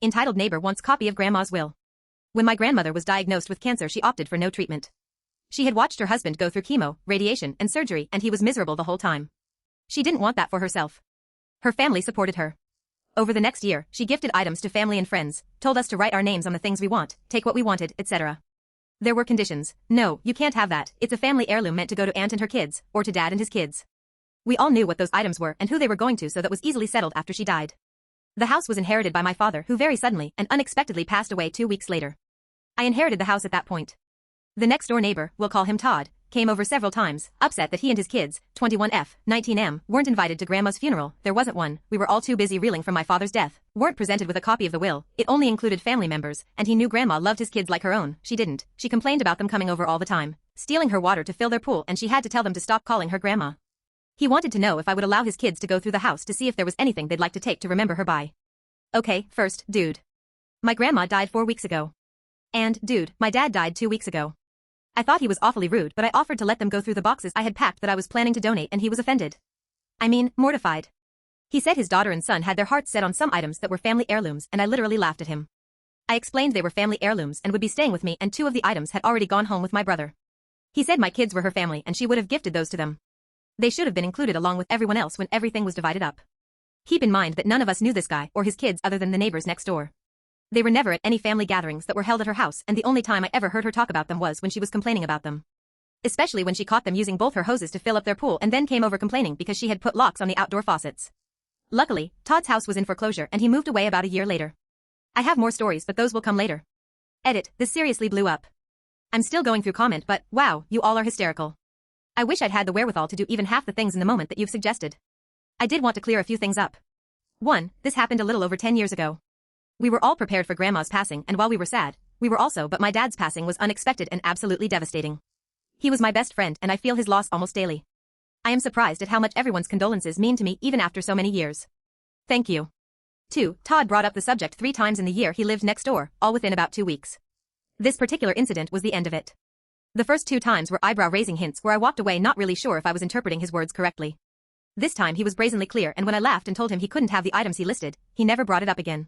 Entitled neighbor wants copy of grandma's will. When my grandmother was diagnosed with cancer, she opted for no treatment. She had watched her husband go through chemo, radiation, and surgery, and he was miserable the whole time. She didn't want that for herself. Her family supported her. Over the next year, she gifted items to family and friends, told us to write our names on the things we want, take what we wanted, etc. There were conditions. No, you can't have that. It's a family heirloom meant to go to aunt and her kids, or to dad and his kids. We all knew what those items were and who they were going to, so that was easily settled after she died. The house was inherited by my father, who very suddenly and unexpectedly passed away 2 weeks later. I inherited the house at that point. The next-door neighbor, we'll call him Todd, came over several times, upset that he and his kids, 21F, 19M, weren't invited to Grandma's funeral. There wasn't one, we were all too busy reeling from my father's death, weren't presented with a copy of the will, it only included family members, and he knew Grandma loved his kids like her own. She didn't. She complained about them coming over all the time, stealing her water to fill their pool, and she had to tell them to stop calling her Grandma. He wanted to know if I would allow his kids to go through the house to see if there was anything they'd like to take to remember her by. Okay, first, dude. My grandma died 4 weeks ago. And, dude, my dad died 2 weeks ago. I thought he was awfully rude, but I offered to let them go through the boxes I had packed that I was planning to donate, and he was offended. I mean, mortified. He said his daughter and son had their hearts set on some items that were family heirlooms, and I literally laughed at him. I explained they were family heirlooms and would be staying with me, and 2 of the items had already gone home with my brother. He said my kids were her family and she would have gifted those to them. They should have been included along with everyone else when everything was divided up. Keep in mind that none of us knew this guy or his kids other than the neighbors next door. They were never at any family gatherings that were held at her house, and the only time I ever heard her talk about them was when she was complaining about them. Especially when she caught them using both her hoses to fill up their pool and then came over complaining because she had put locks on the outdoor faucets. Luckily, Todd's house was in foreclosure and he moved away about a year later. I have more stories, but those will come later. Edit, this seriously blew up. I'm still going through comment, but wow, you all are hysterical. I wish I'd had the wherewithal to do even half the things in the moment that you've suggested. I did want to clear a few things up. 1. This happened a little over 10 years ago. We were all prepared for Grandma's passing, and while we were sad, we were also, but my dad's passing was unexpected and absolutely devastating. He was my best friend, and I feel his loss almost daily. I am surprised at how much everyone's condolences mean to me even after so many years. Thank you. 2. Todd brought up the subject 3 times in the year he lived next door, all within about 2 weeks. This particular incident was the end of it. The first 2 times were eyebrow-raising hints where I walked away not really sure if I was interpreting his words correctly. This time he was brazenly clear, and when I laughed and told him he couldn't have the items he listed, he never brought it up again.